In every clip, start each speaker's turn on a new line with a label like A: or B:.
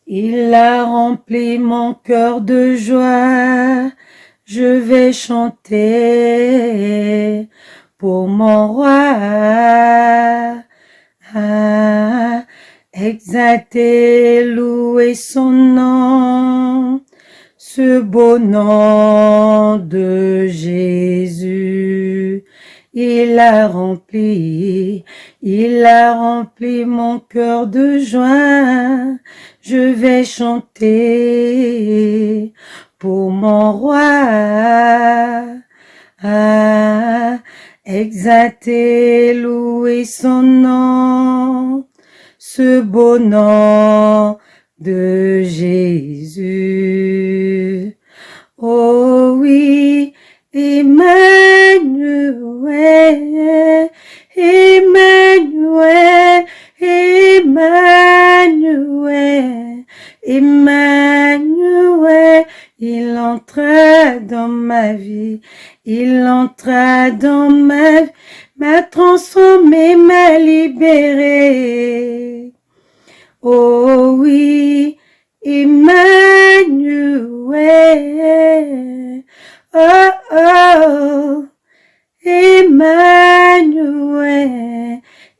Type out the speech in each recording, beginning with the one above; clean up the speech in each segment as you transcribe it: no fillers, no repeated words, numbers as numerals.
A: Il a rempli mon cœur de joie. Je vais chanter pour mon roi. Exalter, louer son nom, ce beau nom de Jésus. Il a rempli mon cœur de joie. Je vais chanter pour mon roi. Exalter, louer son nom, ce beau nom de Jésus. Oh oui, Emmanuel, Emmanuel, Emmanuel, Emmanuel, il entra dans ma vie, il entra dans ma vie, m'a transformé, m'a libéré. Oh oui, Emmanuel, oh oh, Emmanuel,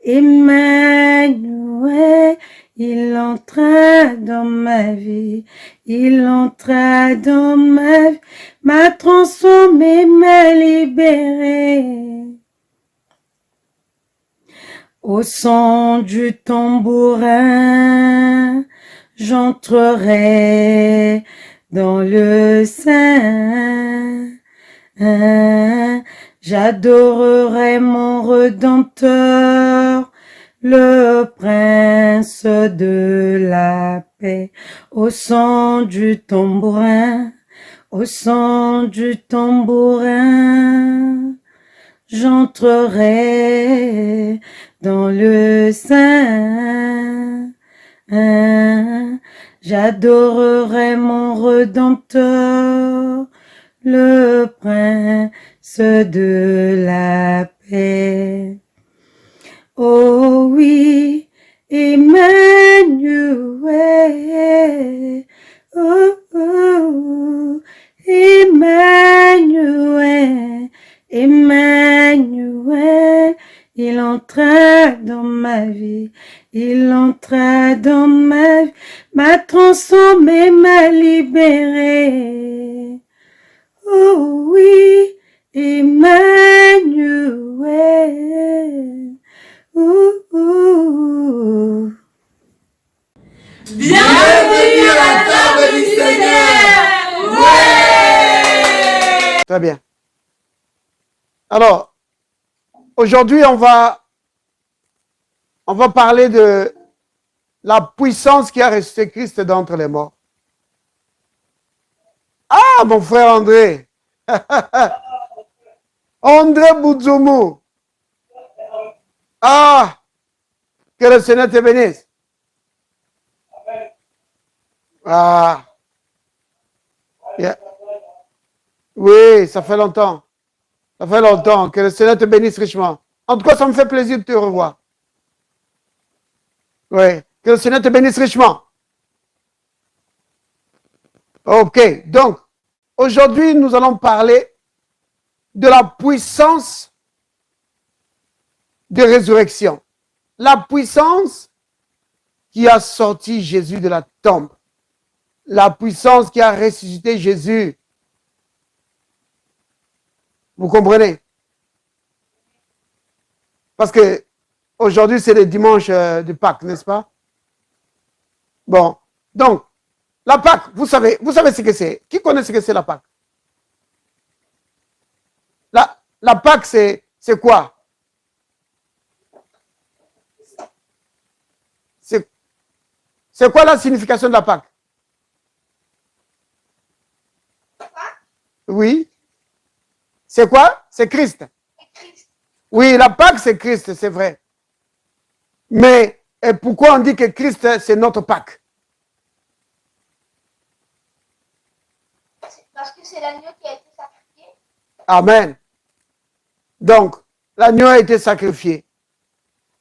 A: Emmanuel, il entra dans ma vie, il entra dans ma vie, m'a transformé, m'a libéré. Au son du tambourin, j'entrerai dans le sein. J'adorerai mon Rédempteur, le Prince de la paix. Au son du tambourin, au son du tambourin, j'entrerai dans le sein. J'adorerai mon Rédempteur, le Prince de la paix. Oh oui, Emmanuel, oh, oh, Emmanuel, Emmanuel, il entra dans ma vie, il entra dans ma vie, m'a transformé, m'a libéré. Oh oui, Emmanuel.
B: Bienvenue à la table du Seigneur. Ouais!
C: Très bien. Alors, aujourd'hui, on va parler de la puissance qui a ressuscité Christ d'entre les morts. Ah, mon frère André. André Boudzoumou. Ah, que le Seigneur te bénisse. Ah. Yeah. Oui, ça fait longtemps. Ça fait longtemps. Que le Seigneur te bénisse richement. En tout cas, ça me fait plaisir de te revoir. Oui, que le Seigneur te bénisse richement. Ok, donc, aujourd'hui, nous allons parler de la puissance de résurrection. La puissance qui a sorti Jésus de la tombe. La puissance qui a ressuscité Jésus. Vous comprenez? Parce que aujourd'hui, c'est le dimanche de Pâques, n'est-ce pas? Bon, donc, la Pâques, vous savez ce que c'est. Qui connaît ce que c'est la Pâques? La Pâques, c'est quoi? C'est quoi la signification de la Pâques? Oui. C'est quoi? C'est Christ. Oui, la Pâques, c'est Christ, c'est vrai. Mais pourquoi on dit que Christ, c'est notre Pâques?
D: Parce que c'est l'agneau qui a été sacrifié.
C: Amen. Donc, l'agneau a été sacrifié.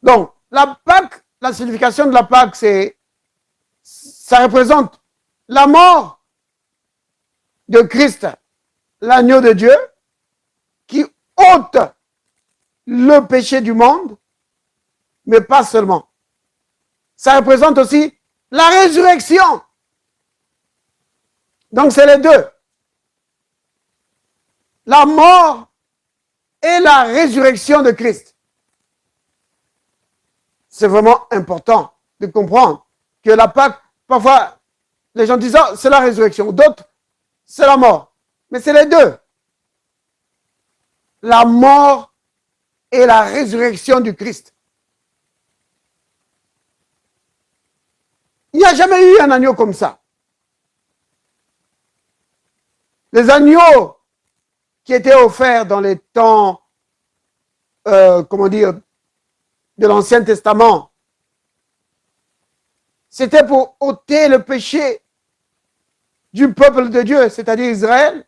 C: Donc, la Pâques, la signification de la Pâques, c'est ça représente la mort de Christ, l'agneau de Dieu, qui ôte le péché du monde, mais pas seulement. Ça représente aussi la résurrection. Donc c'est les deux. La mort et la résurrection de Christ. C'est vraiment important de comprendre que la Pâque, parfois, les gens disent, oh, c'est la résurrection. D'autres, c'est la mort. Mais c'est les deux. La mort et la résurrection du Christ. Il n'y a jamais eu un agneau comme ça. Les agneaux qui étaient offerts dans les temps, comment dire, de l'Ancien Testament, c'était pour ôter le péché du peuple de Dieu, c'est-à-dire Israël.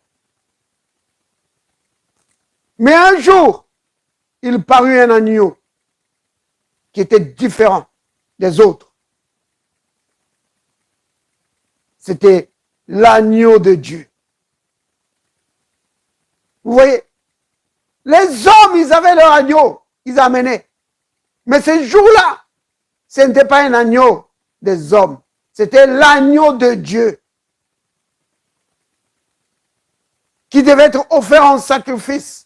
C: Mais un jour, il parut un agneau qui était différent des autres. C'était l'agneau de Dieu. Vous voyez, les hommes, ils avaient leur agneau, ils amenaient. Mais ce jour-là, ce n'était pas un agneau des hommes, c'était l'agneau de Dieu qui devait être offert en sacrifice.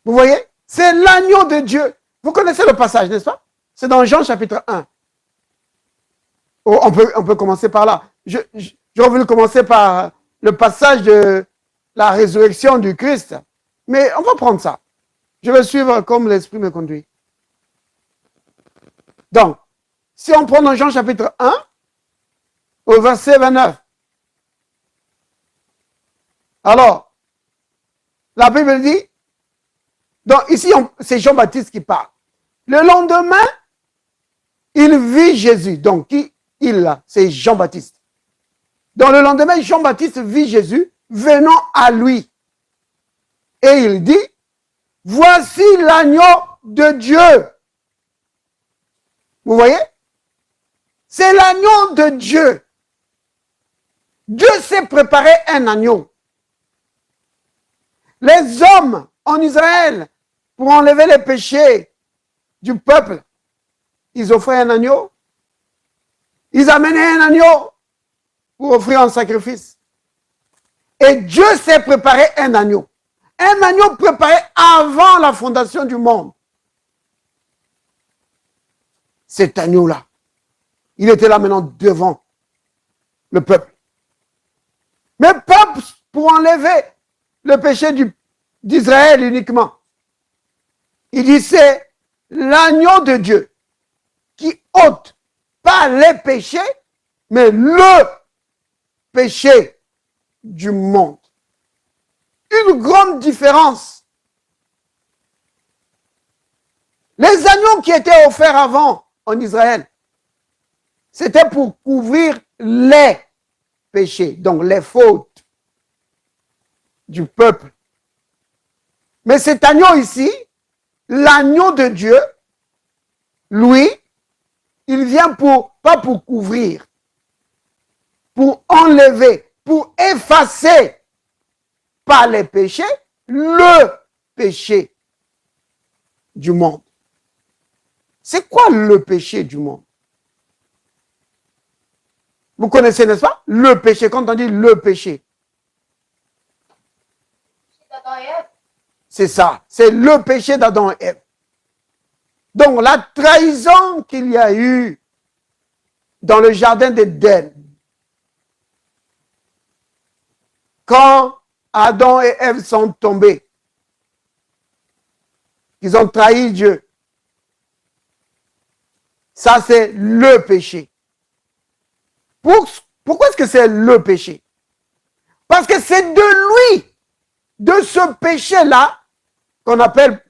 C: Vous voyez, c'est l'agneau de Dieu. Vous connaissez le passage, n'est-ce pas? C'est dans Jean chapitre 1. Oh, on peut commencer par là. J'aurais voulu commencer par le passage de la résurrection du Christ. Mais on va prendre ça. Je vais suivre comme l'Esprit me conduit. Donc, si on prend dans Jean chapitre 1, au verset 29. Alors, la Bible dit, donc ici c'est Jean-Baptiste qui parle. Le lendemain, il vit Jésus. Donc, qui il là? C'est Jean-Baptiste. Donc, le lendemain, Jean-Baptiste vit Jésus venant à lui. Et il dit, voici l'agneau de Dieu. Vous voyez? C'est l'agneau de Dieu. Dieu s'est préparé un agneau. Les hommes en Israël, pour enlever les péchés du peuple, ils offraient un agneau. Ils amenaient un agneau pour offrir un sacrifice. Et Dieu s'est préparé un agneau. Un agneau préparé avant la fondation du monde. Cet agneau-là, il était là maintenant devant le peuple. Mais pas pour enlever le péché d'Israël uniquement. Il dit, c'est l'agneau de Dieu qui ôte pas les péchés, mais le péché du monde. Une grande différence. Les agneaux qui étaient offerts avant en Israël, c'était pour couvrir les péchés, donc les fautes du peuple. Mais cet agneau ici, l'agneau de Dieu, lui, il vient pas pour couvrir, pour enlever, pour effacer par les péchés, le péché du monde. C'est quoi le péché du monde? Vous connaissez, n'est-ce pas? Le péché, quand on dit le péché. C'est ça, c'est le péché d'Adam et Ève. Donc la trahison qu'il y a eu dans le jardin d'Éden, quand Adam et Ève sont tombés, ils ont trahi Dieu. Ça, c'est le péché. Pourquoi est-ce que c'est le péché? Parce que c'est de lui, de ce péché-là, qu'on appelle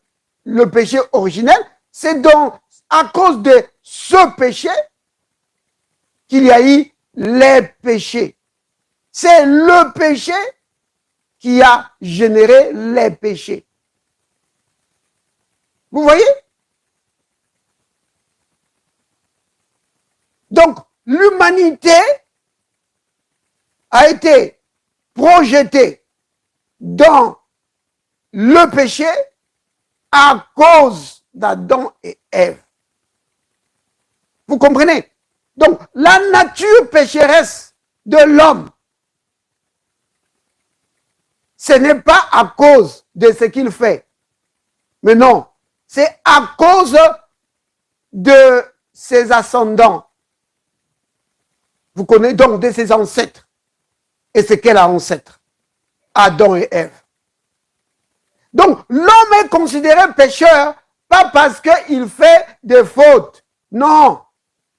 C: le péché originel, c'est donc à cause de ce péché qu'il y a eu les péchés. C'est le péché qui a généré les péchés. Vous voyez? Donc, l'humanité a été projetée dans le péché à cause d'Adam et Ève. Vous comprenez? Donc, la nature pécheresse de l'homme, ce n'est pas à cause de ce qu'il fait. Mais non, c'est à cause de ses ascendants. Vous connaissez donc de ses ancêtres. Et c'est quel ancêtre? Adam et Ève. Donc, l'homme est considéré pécheur, pas parce qu'il fait des fautes. Non,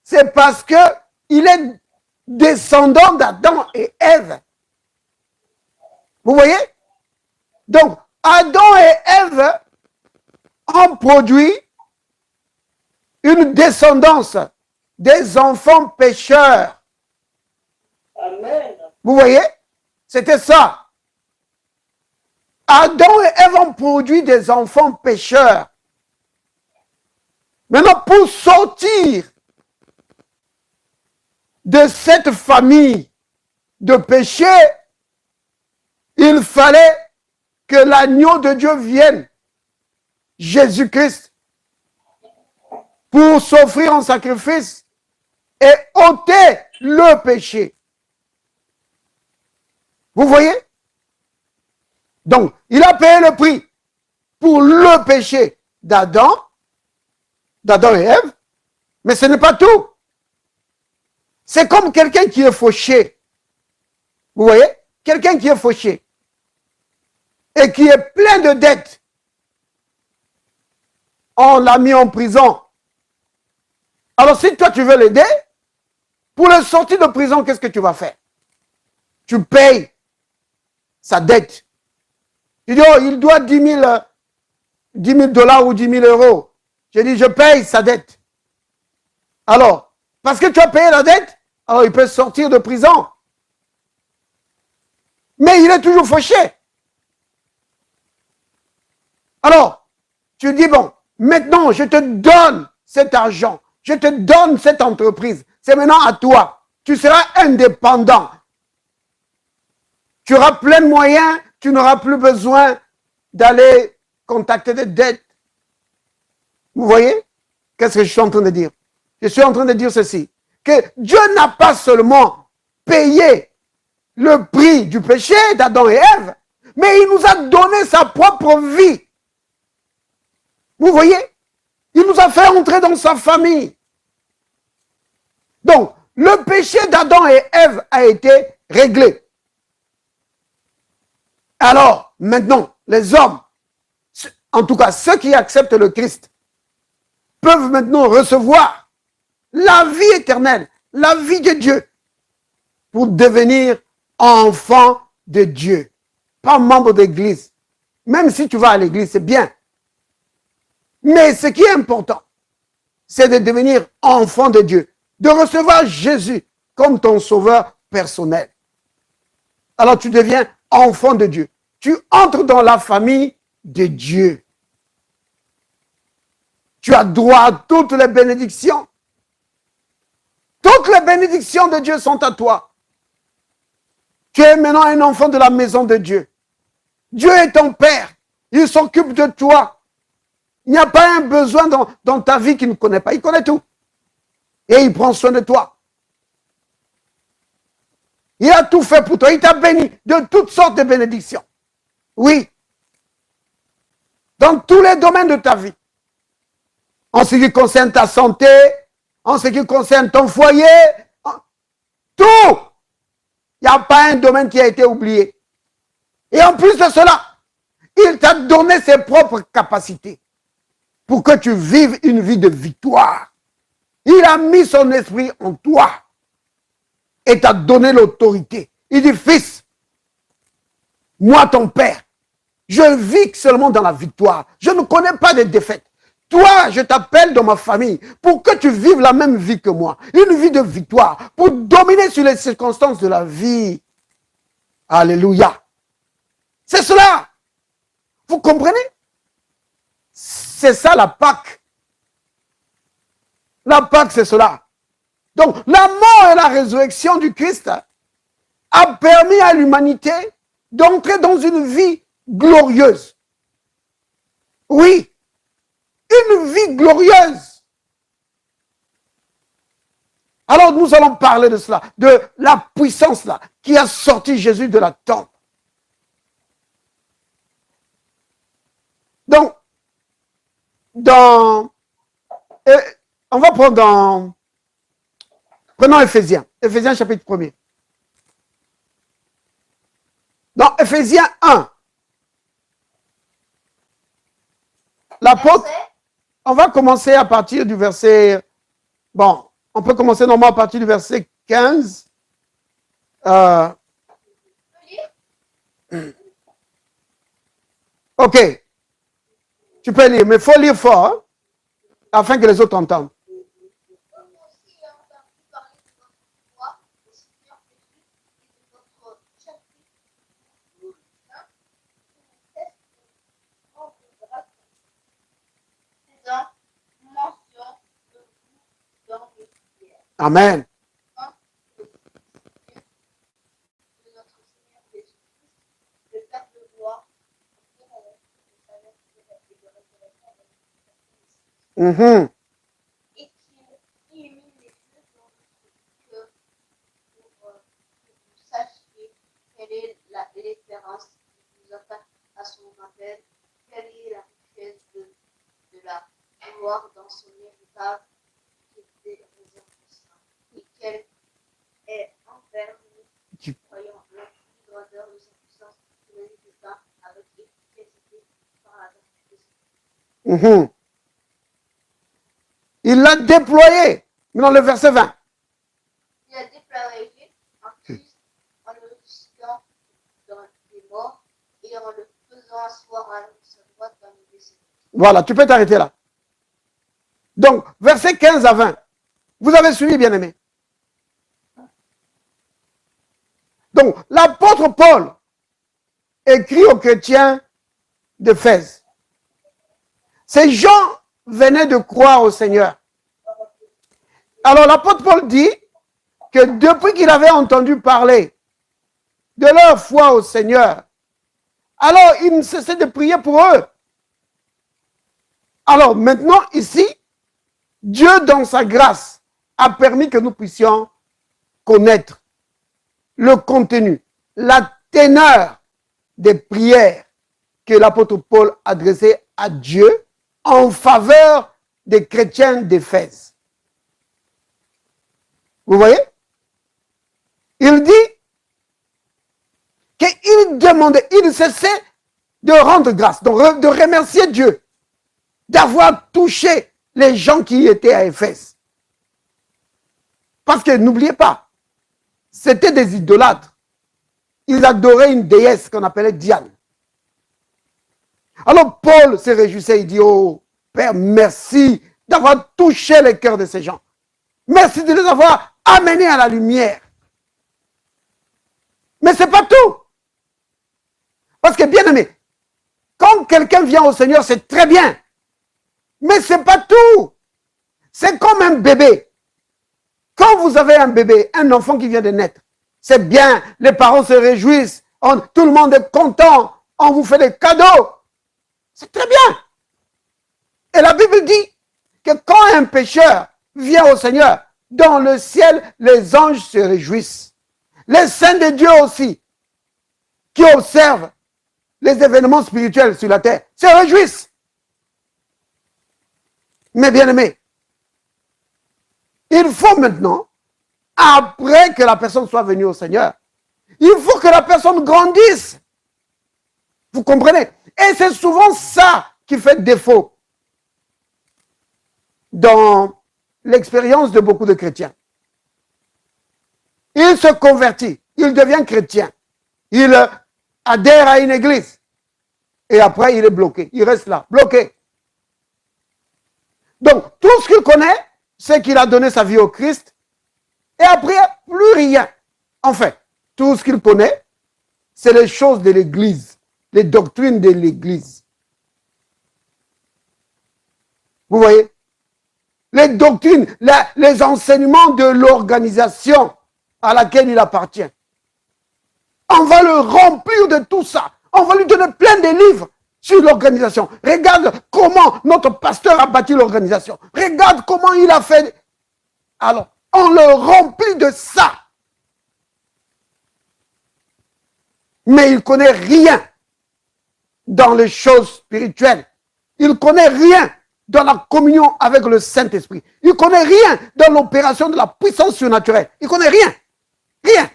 C: c'est parce qu'il est descendant d'Adam et Ève. Vous voyez? Donc, Adam et Ève ont produit une descendance des enfants pécheurs.
B: Amen.
C: Vous voyez? C'était ça. Adam et Ève ont produit des enfants pécheurs. Maintenant, pour sortir de cette famille de péché, il fallait que l'agneau de Dieu vienne, Jésus-Christ, pour s'offrir en sacrifice et ôter le péché. Vous voyez? Donc, il a payé le prix pour le péché d'Adam et Ève, mais ce n'est pas tout. C'est comme quelqu'un qui est fauché. Vous voyez? Quelqu'un qui est fauché et qui est plein de dettes. On l'a mis en prison. Alors, si toi, tu veux l'aider, pour le sortir de prison, qu'est-ce que tu vas faire? Tu payes sa dette. Tu dis, oh, il doit 10 000 $ ou 10 000 euros. Je dis, je paye sa dette. Alors, parce que tu as payé la dette, alors il peut sortir de prison. Mais il est toujours fauché. Alors, tu dis, bon, maintenant, je te donne cet argent. Je te donne cette entreprise. C'est maintenant à toi. Tu seras indépendant. Tu auras plein de moyens. Tu n'auras plus besoin d'aller contacter des dettes. Vous voyez? Qu'est-ce que je suis en train de dire? Je suis en train de dire ceci. Que Dieu n'a pas seulement payé le prix du péché d'Adam et Ève, mais il nous a donné sa propre vie. Vous voyez? Il nous a fait entrer dans sa famille. Donc, le péché d'Adam et Ève a été réglé. Alors, maintenant, les hommes, en tout cas ceux qui acceptent le Christ, peuvent maintenant recevoir la vie éternelle, la vie de Dieu, pour devenir enfant de Dieu, pas membre d'église. Même si tu vas à l'église, c'est bien. Mais ce qui est important, c'est de devenir enfant de Dieu, de recevoir Jésus comme ton sauveur personnel. Alors tu deviens enfant de Dieu. Tu entres dans la famille de Dieu. Tu as droit à toutes les bénédictions. Toutes les bénédictions de Dieu sont à toi. Tu es maintenant un enfant de la maison de Dieu. Dieu est ton Père. Il s'occupe de toi. Il n'y a pas un besoin dans ta vie qu'il ne connaît pas. Il connaît tout. Et il prend soin de toi. Il a tout fait pour toi. Il t'a béni de toutes sortes de bénédictions. Oui. Dans tous les domaines de ta vie. En ce qui concerne ta santé, en ce qui concerne ton foyer, tout. Il n'y a pas un domaine qui a été oublié. Et en plus de cela, il t'a donné ses propres capacités pour que tu vives une vie de victoire. Il a mis son esprit en toi et t'a donné l'autorité. Il dit, fils, moi ton père, je vis seulement dans la victoire. Je ne connais pas de défaite. Toi, je t'appelle dans ma famille pour que tu vives la même vie que moi. Une vie de victoire, pour dominer sur les circonstances de la vie. Alléluia. C'est cela. Vous comprenez? C'est ça la Pâque. La Pâque, c'est cela. Donc, la mort et la résurrection du Christ a permis à l'humanité d'entrer dans une vie glorieuse. Oui, une vie glorieuse. Alors, nous allons parler de cela, de la puissance là, qui a sorti Jésus de la tombe. Donc, on va prendre prenons Éphésiens chapitre 1er. Dans Éphésiens 1, l'apôtre, on va commencer à partir du verset, bon, on peut commencer normalement à partir du verset 15. Ok, tu peux lire, mais il faut lire fort, hein, afin que les autres entendent. Amen. Mm-hmm.
D: Et qu'il illumine les yeux dans notre cœur pour que vous sachiez quelle est l'espérance qui vous attend à son appel, quelle est la richesse de la gloire dans son héritage qui était réservé aux saints, et quelle est envers nous qui croyons la grandeur de sa puissance qui manifesta avec efficacité par la vertu de sa
C: Mm-hmm. Il l'a déployé. Dans le verset 20.
D: Il a déployé en Christ en le ressuscitant dans les morts et en le faisant asseoir à sa droite dans les décès.
C: Voilà, tu peux t'arrêter là. Donc, verset 15 à 20. Vous avez suivi, bien-aimé. Donc, l'apôtre Paul écrit aux chrétiens d'Éphèse. Ces gens venaient de croire au Seigneur. Alors l'apôtre Paul dit que depuis qu'il avait entendu parler de leur foi au Seigneur, alors il ne cessait de prier pour eux. Alors maintenant ici, Dieu dans sa grâce a permis que nous puissions connaître le contenu, la teneur des prières que l'apôtre Paul adressait à Dieu en faveur des chrétiens d'Éphèse. Vous voyez? Il dit qu'il demandait, il cessait de rendre grâce, donc de remercier Dieu d'avoir touché les gens qui étaient à Éphèse. Parce que n'oubliez pas, c'était des idolâtres. Ils adoraient une déesse qu'on appelait Diane. Alors Paul se réjouissait, il dit, oh Père, merci d'avoir touché les cœurs de ces gens. Merci de les avoir amenés à la lumière. Mais ce n'est pas tout. Parce que bien aimé, quand quelqu'un vient au Seigneur, c'est très bien. Mais ce n'est pas tout. C'est comme un bébé. Quand vous avez un bébé, un enfant qui vient de naître, c'est bien, les parents se réjouissent, tout le monde est content, on vous fait des cadeaux. C'est très bien. Et la Bible dit que quand un pécheur vient au Seigneur, dans le ciel, les anges se réjouissent. Les saints de Dieu aussi, qui observent les événements spirituels sur la terre, se réjouissent. Mais bien aimé, il faut maintenant, après que la personne soit venue au Seigneur, il faut que la personne grandisse. Vous comprenez? Et c'est souvent ça qui fait défaut dans l'expérience de beaucoup de chrétiens. Il se convertit, il devient chrétien, il adhère à une église et après il est bloqué, il reste là, bloqué. Donc tout ce qu'il connaît, c'est qu'il a donné sa vie au Christ et après plus rien. En fait, tout ce qu'il connaît, c'est les choses de l'église, les doctrines de l'église. Vous voyez? les doctrines, les enseignements de l'organisation à laquelle il appartient. On va le remplir de tout ça. On va lui donner plein de livres sur l'organisation. Regarde comment notre pasteur a bâti l'organisation. Regarde comment il a fait. Alors, on le remplit de ça. Mais il ne connaît rien dans les choses spirituelles. Il ne connaît rien dans la communion avec le Saint-Esprit. Il ne connaît rien dans l'opération de la puissance surnaturelle. Il ne connaît rien. Rien.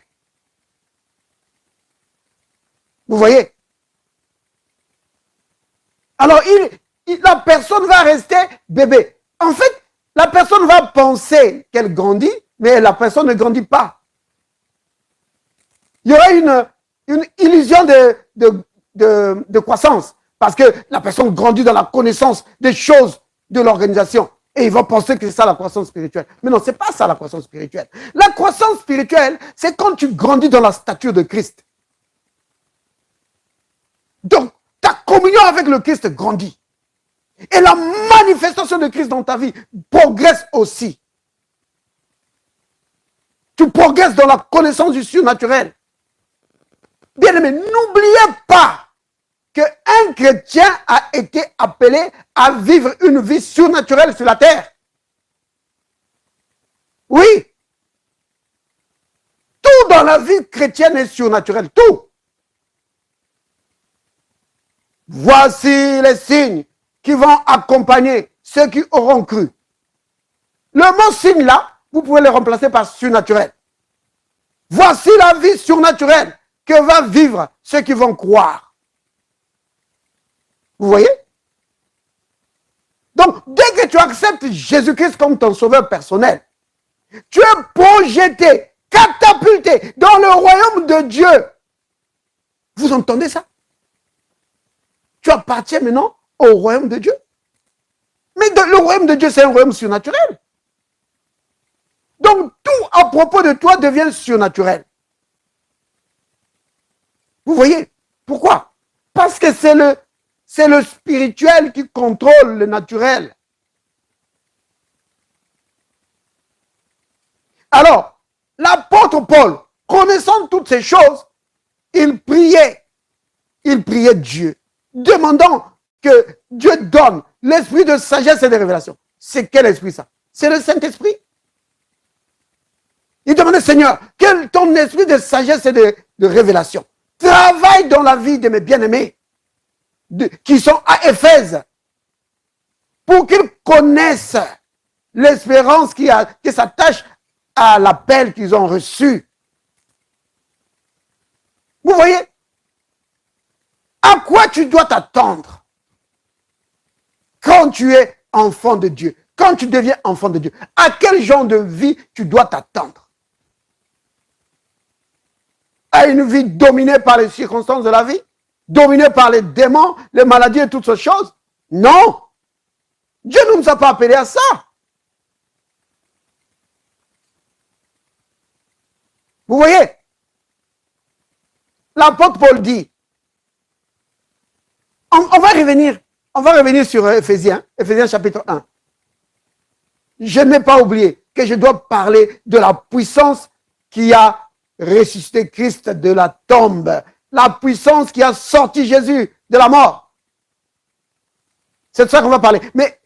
C: Vous voyez? Alors, la personne va rester bébé. En fait, la personne va penser qu'elle grandit, mais la personne ne grandit pas. Il y aura une illusion de croissance parce que la personne grandit dans la connaissance des choses de l'organisation et il va penser que c'est ça la croissance spirituelle. Mais non, ce n'est pas ça la croissance spirituelle. La croissance spirituelle, c'est quand tu grandis dans la stature de Christ. Donc, ta communion avec le Christ grandit. Et la manifestation de Christ dans ta vie progresse aussi. Tu progresses dans la connaissance du surnaturel. Bien aimé, n'oubliez pas qu'un chrétien a été appelé à vivre une vie surnaturelle sur la terre. Oui. Tout dans la vie chrétienne est surnaturel. Tout. Voici les signes qui vont accompagner ceux qui auront cru. Le mot signe là, vous pouvez le remplacer par surnaturel. Voici la vie surnaturelle que va vivre ceux qui vont croire. Vous voyez? Donc, dès que tu acceptes Jésus-Christ comme ton sauveur personnel, tu es projeté, catapulté dans le royaume de Dieu. Vous entendez ça? Tu appartiens maintenant au royaume de Dieu. Mais le royaume de Dieu, c'est un royaume surnaturel. Donc, tout à propos de toi devient surnaturel. Vous voyez? Pourquoi? Parce que c'est le spirituel qui contrôle le naturel. Alors, l'apôtre Paul, connaissant toutes ces choses, il priait Dieu, demandant que Dieu donne l'esprit de sagesse et de révélation. C'est quel esprit ça? C'est le Saint-Esprit. Il demandait, Seigneur, quel ton esprit de sagesse et de révélation travaille dans la vie de mes bien-aimés qui sont à Éphèse pour qu'ils connaissent l'espérance qui s'attache à l'appel qu'ils ont reçu. Vous voyez? À quoi tu dois t'attendre quand tu es enfant de Dieu? Quand tu deviens enfant de Dieu, à quel genre de vie tu dois t'attendre? À une vie dominée par les circonstances de la vie? Dominée par les démons, les maladies et toutes ces choses? Non! Dieu ne nous a pas appelés à ça. Vous voyez? L'apôtre Paul dit, on va revenir sur Éphésiens chapitre 1. Je n'ai pas oublié que je dois parler de la puissance qui a ressuscité Christ de la tombe. La puissance qui a sorti Jésus de la mort. C'est de ça qu'on va parler. Mais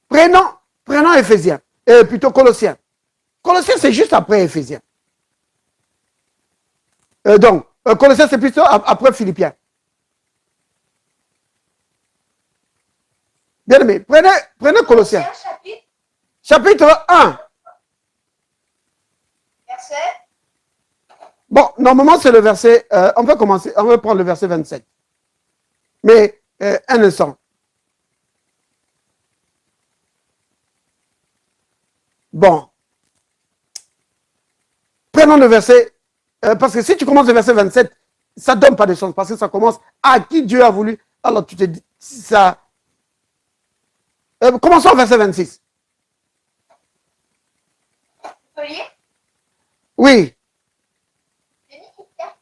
C: prenons Éphésiens, plutôt Colossiens. Colossiens, c'est juste après Éphésiens. Donc, Colossiens, c'est plutôt après Philippiens. Bien aimé, prenez Colossiens. Chapitre 1.
D: Verset.
C: Bon, normalement, c'est le verset, on va prendre le verset 27. Mais, un instant. Bon. Prenons le verset, parce que si tu commences le verset 27, ça ne donne pas de sens, parce que ça commence à qui Dieu a voulu. Alors, tu te dis, ça... commençons au verset 26.
D: Vous pouvez lire?
C: Oui.
D: Le nécessaire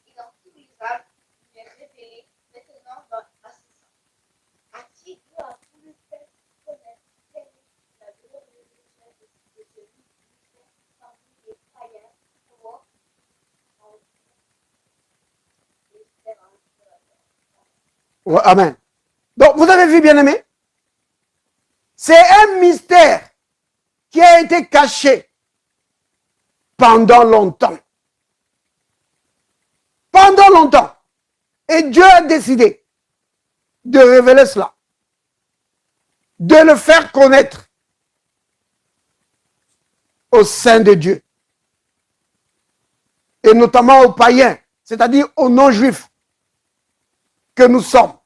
D: et dans tous les âges, il est révélé maintenant dans l'assistance. À qui Dieu a voulu faire connaître quelle est
C: Ouais, amen. Donc, vous avez vu, bien-aimé, c'est un mystère qui a été caché pendant longtemps. Pendant longtemps. Et Dieu a décidé de révéler cela, de le faire connaître au sein de Dieu, et notamment aux païens, c'est-à-dire aux non-juifs que nous sommes.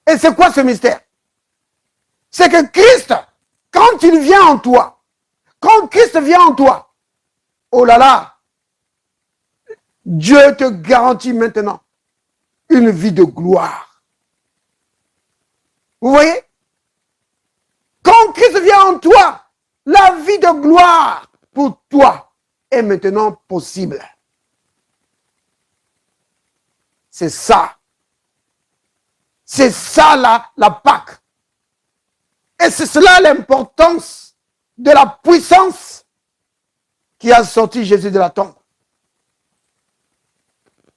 C: Et c'est quoi ce mystère? C'est que Christ, quand il vient en toi, quand Christ vient en toi, oh là là, Dieu te garantit maintenant une vie de gloire. Vous voyez? Quand Christ vient en toi, la vie de gloire pour toi est maintenant possible. C'est ça. C'est ça la Pâque. Et c'est cela l'importance de la puissance qui a sorti Jésus de la tombe.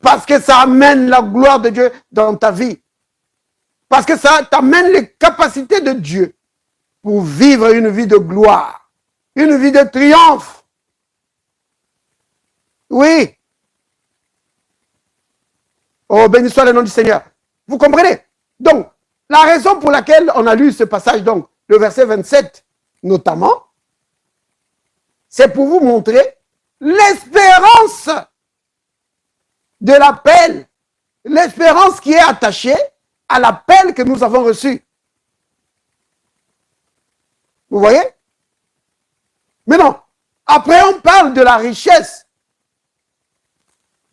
C: Parce que ça amène la gloire de Dieu dans ta vie. Parce que ça t'amène les capacités de Dieu pour vivre une vie de gloire, une vie de triomphe. Oui. Oh, béni soit le nom du Seigneur. Vous comprenez? Donc, la raison pour laquelle on a lu ce passage, donc, le verset 27, notamment, c'est pour vous montrer l'espérance de l'appel, l'espérance qui est attachée à l'appel que nous avons reçu. Vous voyez? Maintenant, après on parle de la richesse,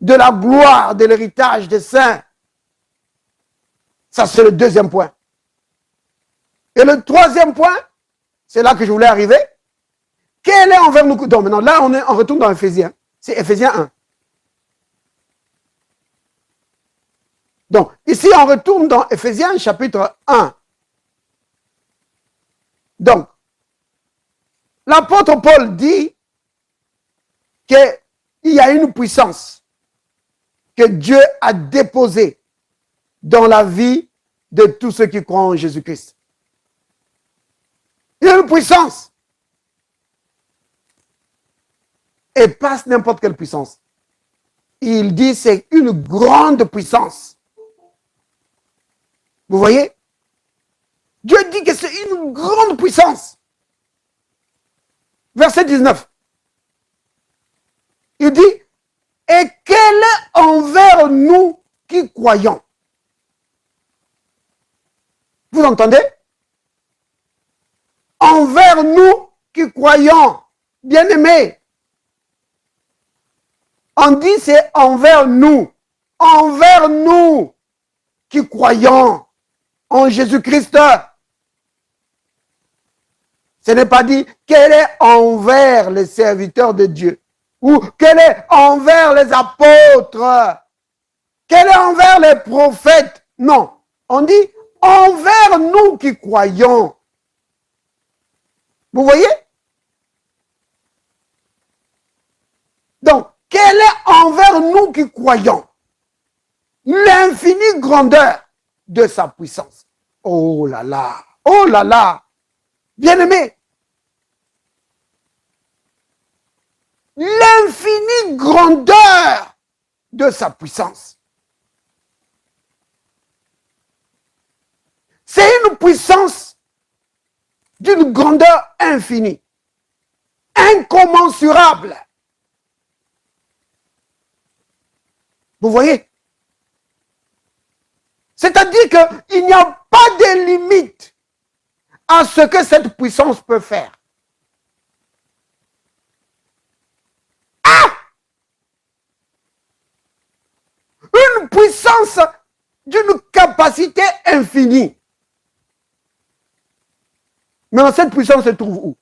C: de la gloire, de l'héritage des saints. Ça, c'est le deuxième point. Et le troisième point, c'est là que je voulais arriver. Quel est envers nous? Donc maintenant, là, on retourne dans Éphésiens. C'est Éphésiens 1. Donc, ici, on retourne dans Éphésiens chapitre 1. Donc, l'apôtre Paul dit qu'il y a une puissance que Dieu a déposée dans la vie de tous ceux qui croient en Jésus-Christ. Il y a une puissance. Et pas n'importe quelle puissance. Il dit que c'est une grande puissance. Vous voyez? Dieu dit que c'est une grande puissance. Verset 19. Il dit, et quelle est envers nous qui croyons? Vous entendez? Envers nous qui croyons, bien-aimés. On dit c'est envers nous qui croyons en Jésus-Christ. Ce n'est pas dit qu'elle est envers les serviteurs de Dieu ou qu'elle est envers les apôtres, qu'elle est envers les prophètes. Non, on dit envers nous qui croyons. Vous voyez? Donc, quelle est envers nous qui croyons l'infinie grandeur de sa puissance. Oh là là, bien-aimé, l'infinie grandeur de sa puissance. C'est une puissance d'une grandeur infinie, incommensurable. Vous voyez? C'est-à-dire qu'il n'y a pas de limite à ce que cette puissance peut faire. Ah! Une puissance d'une capacité infinie. Mais cette puissance se trouve où?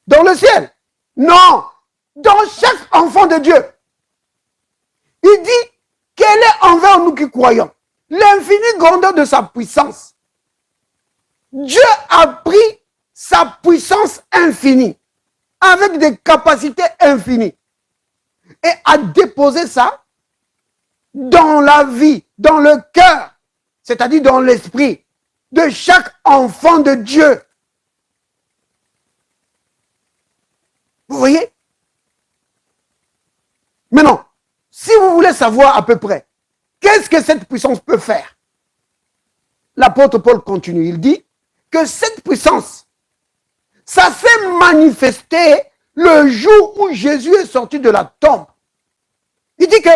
C: Dans le ciel? Non! Dans chaque enfant de Dieu. Il dit, quelle est envers nous qui croyons l'infinie grandeur de sa puissance. Dieu a pris sa puissance infinie avec des capacités infinies et a déposé ça dans la vie, dans le cœur, c'est-à-dire dans l'esprit de chaque enfant de Dieu. Vous voyez? Maintenant, si vous voulez savoir à peu près, qu'est-ce que cette puissance peut faire? L'apôtre Paul continue, il dit que cette puissance, ça s'est manifesté le jour où Jésus est sorti de la tombe. Il dit que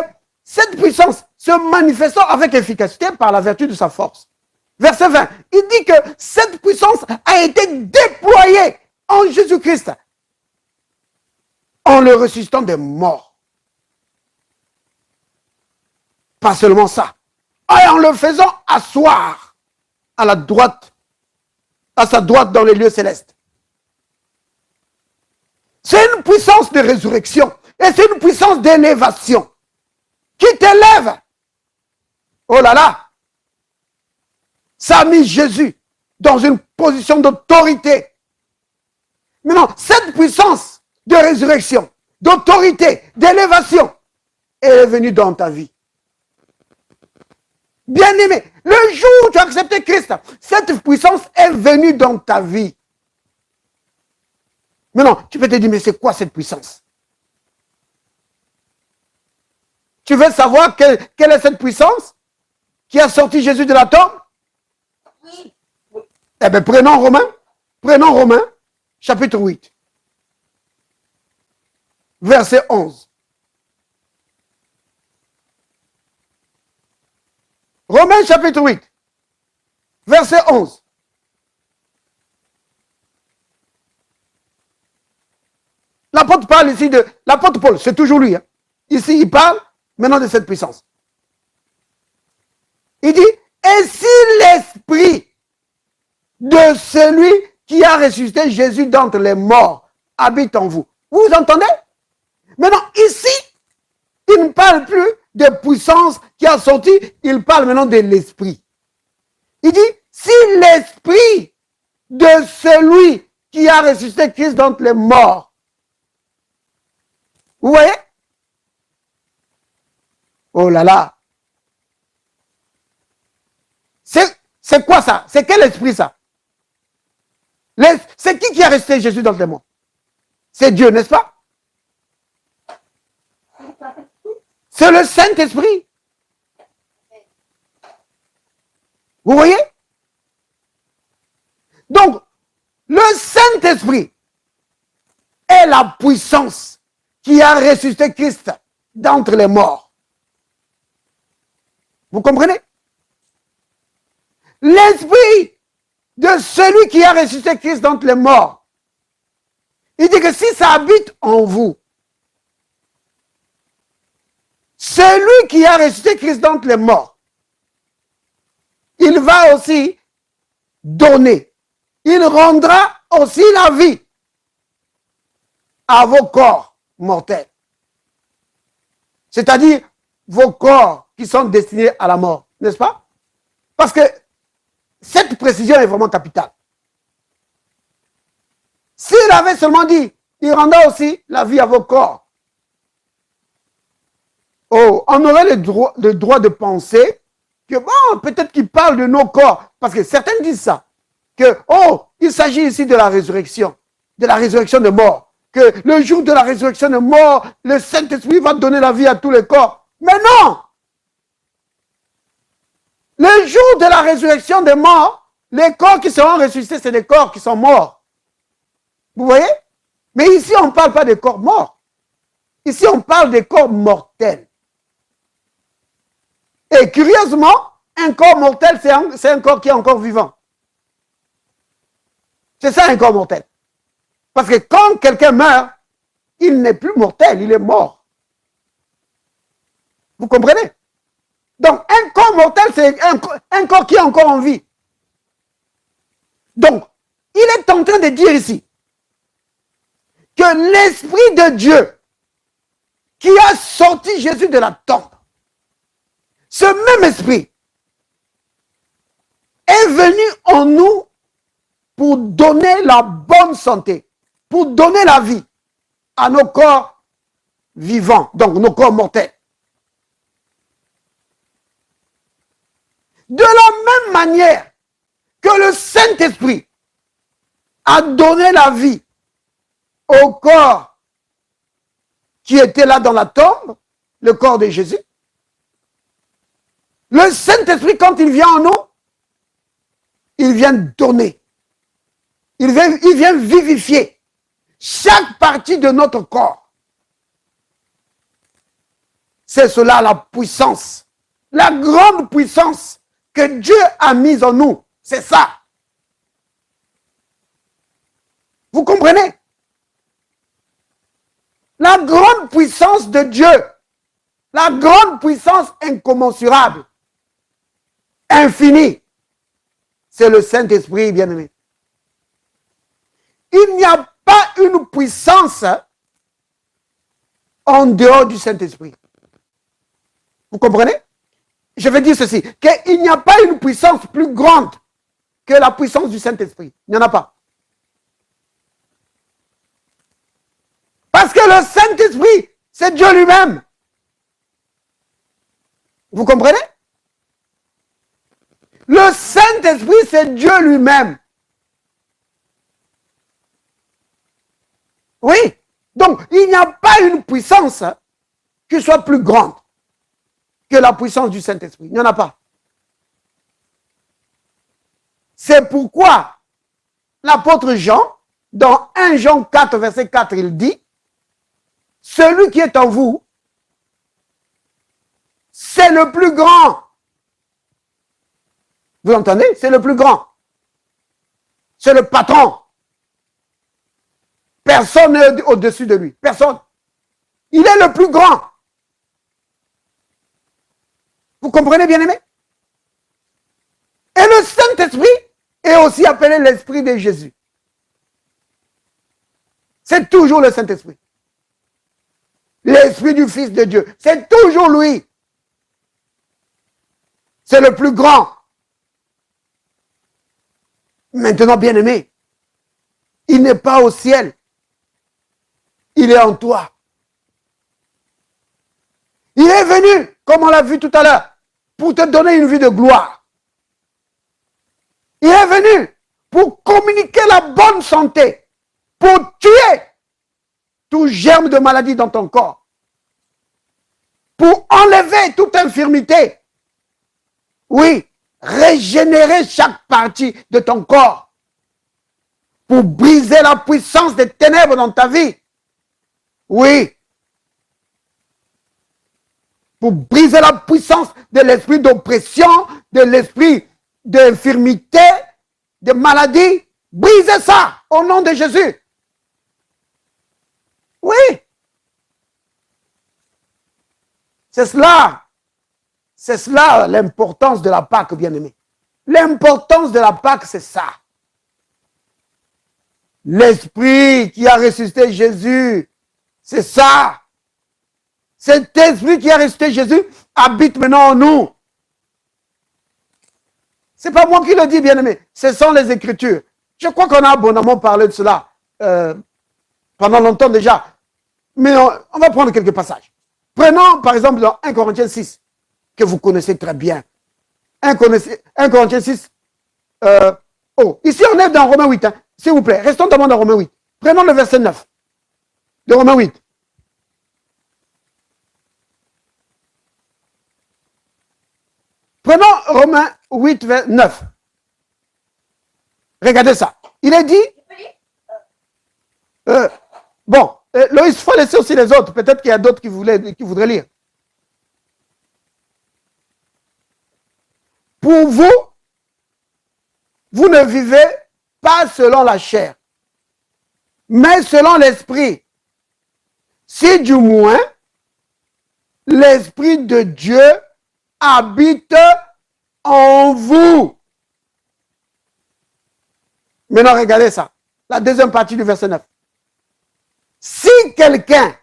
C: cette puissance se manifestant avec efficacité par la vertu de sa force. Verset 20, il dit que cette puissance a été déployée en Jésus-Christ, en le ressuscitant des morts. Pas seulement ça, et en le faisant asseoir à la droite, à sa droite dans les lieux célestes. C'est une puissance de résurrection et c'est une puissance d'élévation qui t'élève. Oh là là! Ça a mis Jésus dans une position d'autorité. Maintenant, cette puissance de résurrection, d'autorité, d'élévation, est venue dans ta vie. Bien-aimé, le jour où tu as accepté Christ, cette puissance est venue dans ta vie. Maintenant, tu peux te dire, mais c'est quoi cette puissance? Tu veux savoir quelle est cette puissance qui a sorti Jésus de la tombe?
D: Oui.
C: Eh bien, prenons Romains, chapitre 8, verset 11. Romains, chapitre 8, verset 11. L'apôtre parle ici de... L'apôtre Paul, c'est toujours lui. Hein. Ici, il parle maintenant de cette puissance. Il dit, et si l'esprit de celui qui a ressuscité Jésus d'entre les morts habite en vous. Vous entendez? Maintenant, ici, il ne parle plus de puissance qui a sorti, il parle maintenant de l'esprit. Il dit, si l'esprit de celui qui a ressuscité Christ d'entre les morts. Vous voyez? Oh là là. C'est quoi ça? C'est quel esprit ça? C'est qui a ressuscité Jésus dans les morts? C'est Dieu, n'est-ce pas? C'est le Saint-Esprit. Vous voyez? Donc, le Saint-Esprit est la puissance qui a ressuscité Christ d'entre les morts. Vous comprenez? L'Esprit de celui qui a ressuscité Christ d'entre les morts. Il dit que si ça habite en vous, celui qui a ressuscité Christ d'entre les morts, il va aussi donner, il rendra aussi la vie à vos corps mortels. C'est-à-dire vos corps qui sont destinés à la mort, n'est-ce pas? Parce que cette précision est vraiment capitale. S'il avait seulement dit, il rendra aussi la vie à vos corps. Oh, on aurait le droit de penser que, bon, peut-être qu'il parle de nos corps. Parce que certains disent ça. Que, oh, il s'agit ici de la résurrection de mort. Que le jour de la résurrection de mort, le Saint-Esprit va donner la vie à tous les corps. Mais non! Le jour de la résurrection des morts, les corps qui seront ressuscités, c'est des corps qui sont morts. Vous voyez? Mais ici, on ne parle pas des corps morts. Ici, on parle des corps mortels. Et curieusement, un corps mortel, c'est un corps qui est encore vivant. C'est ça un corps mortel. Parce que quand quelqu'un meurt, il n'est plus mortel, il est mort. Vous comprenez? Donc, un corps mortel, c'est un corps qui est encore en vie. Donc, il est en train de dire ici que l'Esprit de Dieu qui a sorti Jésus de la tombe, ce même esprit est venu en nous pour donner la bonne santé, pour donner la vie à nos corps vivants, donc nos corps mortels. De la même manière que le Saint-Esprit a donné la vie au corps qui était là dans la tombe, le corps de Jésus, le Saint-Esprit, quand il vient en nous, il vient donner. Il vient vivifier chaque partie de notre corps. C'est cela la puissance, la grande puissance que Dieu a mise en nous. C'est ça. Vous comprenez? La grande puissance de Dieu, la grande puissance incommensurable, infinie, c'est le Saint-Esprit, bien-aimé. Il n'y a pas une puissance en dehors du Saint-Esprit. Vous comprenez? Je vais dire ceci, qu'il n'y a pas une puissance plus grande que la puissance du Saint-Esprit. Il n'y en a pas. Parce que le Saint-Esprit, c'est Dieu lui-même. Vous comprenez? Le Saint-Esprit, c'est Dieu lui-même. Oui. Donc, il n'y a pas une puissance qui soit plus grande que la puissance du Saint-Esprit. Il n'y en a pas. C'est pourquoi l'apôtre Jean, dans 1 Jean 4, verset 4, il dit, « Celui qui est en vous, c'est le plus grand. » Vous entendez? C'est le plus grand. C'est le patron. Personne n'est au-dessus de lui. Personne. Il est le plus grand. Vous comprenez, bien-aimé? Et le Saint-Esprit est aussi appelé l'Esprit de Jésus. C'est toujours le Saint-Esprit. L'Esprit du Fils de Dieu. C'est toujours lui. C'est le plus grand. Maintenant, bien-aimé, il n'est pas au ciel. Il est en toi. Il est venu, comme on l'a vu tout à l'heure, pour te donner une vie de gloire. Il est venu pour communiquer la bonne santé, pour tuer tout germe de maladie dans ton corps, pour enlever toute infirmité. Oui, régénérer chaque partie de ton corps, pour briser la puissance des ténèbres dans ta vie. Oui. Pour briser la puissance de l'esprit d'oppression, de l'esprit d'infirmité, de maladie. Brisez ça au nom de Jésus. Oui. C'est cela. C'est cela l'importance de la Pâque, bien-aimé. L'importance de la Pâque, c'est ça. L'esprit qui a ressuscité Jésus, c'est ça. Cet esprit qui a ressuscité Jésus habite maintenant en nous. C'est pas moi qui le dis, bien-aimé. Ce sont les Écritures. Je crois qu'on a abondamment parlé de cela pendant longtemps déjà. Mais on va prendre quelques passages. Prenons par exemple dans 1 Corinthiens 6, que vous connaissez très bien. 1 Corinthiens 6. Ici on est dans Romains 8. Hein. S'il vous plaît, restons d'abord dans Romains 8. Prenons le verset 9 de Romains 8. Prenons Romains 8, vers 9. Regardez ça. Il est dit... Loïs, il faut laisser aussi les autres. Peut-être qu'il y a d'autres qui voudraient lire. Pour vous, vous ne vivez pas selon la chair, mais selon l'esprit. Si du moins, l'esprit de Dieu habite en vous. Maintenant, regardez ça. La deuxième partie du verset 9. Si quelqu'un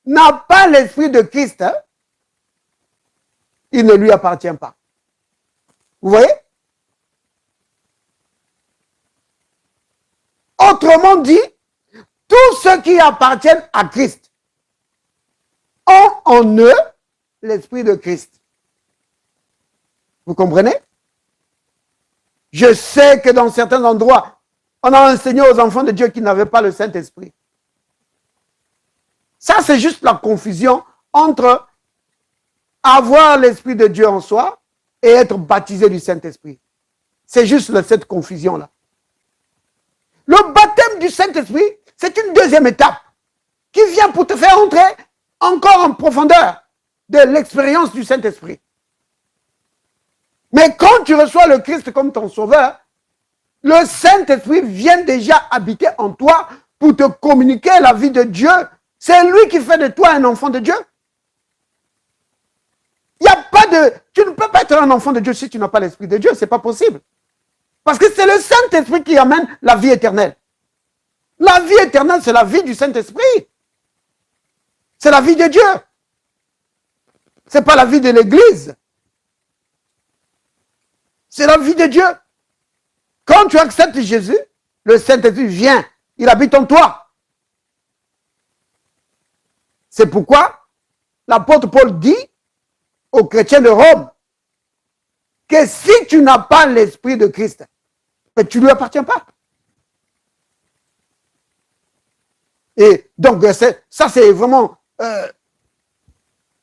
C: n'a pas l'esprit de Christ, il ne lui appartient pas. Vous voyez? Autrement dit, tous ceux qui appartiennent à Christ ont en eux l'esprit de Christ. Vous comprenez? Je sais que dans certains endroits, on a enseigné aux enfants de Dieu qui n'avaient pas le Saint-Esprit. Ça, c'est juste la confusion entre avoir l'Esprit de Dieu en soi et être baptisé du Saint-Esprit. C'est juste cette confusion-là. Le baptême du Saint-Esprit, c'est une deuxième étape qui vient pour te faire entrer encore en profondeur de l'expérience du Saint-Esprit. Mais quand tu reçois le Christ comme ton sauveur, le Saint-Esprit vient déjà habiter en toi pour te communiquer la vie de Dieu. C'est lui qui fait de toi un enfant de Dieu. Il n'y a pas de... Tu ne peux pas être un enfant de Dieu si tu n'as pas l'Esprit de Dieu. Ce n'est pas possible. Parce que c'est le Saint-Esprit qui amène la vie éternelle. La vie éternelle, c'est la vie du Saint-Esprit. C'est la vie de Dieu. Ce n'est pas la vie de l'Église. C'est la vie de Dieu. Quand tu acceptes Jésus, le Saint-Esprit vient. Il habite en toi. C'est pourquoi l'apôtre Paul dit aux chrétiens de Rome que si tu n'as pas l'Esprit de Christ, tu ne lui appartiens pas. Et donc, ça c'est vraiment,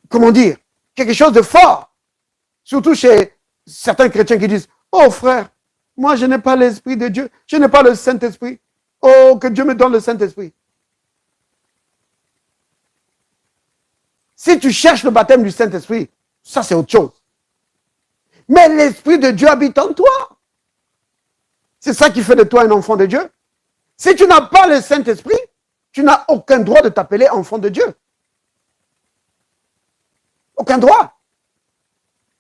C: comment dire, quelque chose de fort. Surtout chez certains chrétiens qui disent, oh frère, moi je n'ai pas l'Esprit de Dieu, je n'ai pas le Saint-Esprit. Oh, que Dieu me donne le Saint-Esprit. Si tu cherches le baptême du Saint-Esprit, ça c'est autre chose. Mais l'Esprit de Dieu habite en toi. C'est ça qui fait de toi un enfant de Dieu. Si tu n'as pas le Saint-Esprit, tu n'as aucun droit de t'appeler enfant de Dieu. Aucun droit.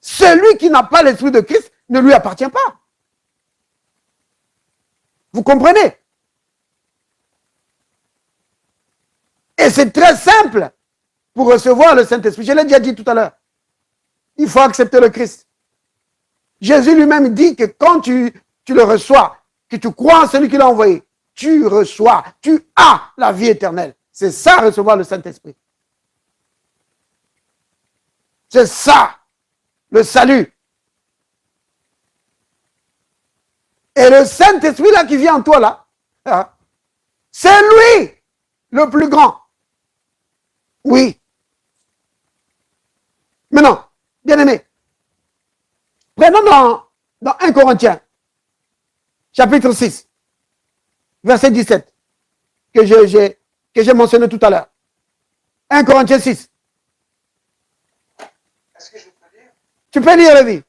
C: Celui qui n'a pas l'Esprit de Christ ne lui appartient pas. Vous comprenez? Et c'est très simple pour recevoir le Saint-Esprit. Je l'ai déjà dit tout à l'heure. Il faut accepter le Christ. Jésus lui-même dit que quand tu le reçois, que tu crois en celui qui l'a envoyé, tu reçois, tu as la vie éternelle. C'est ça, recevoir le Saint-Esprit. C'est ça, le salut. Et le Saint-Esprit là qui vient en toi là, c'est lui le plus grand. Oui. Maintenant, bien aimé, prenons dans 1 Corinthiens, chapitre 6, verset 17, que j'ai mentionné tout à l'heure. 1 Corinthiens 6.
B: Est-ce que je peux lire?
C: Tu peux lire, Lévi.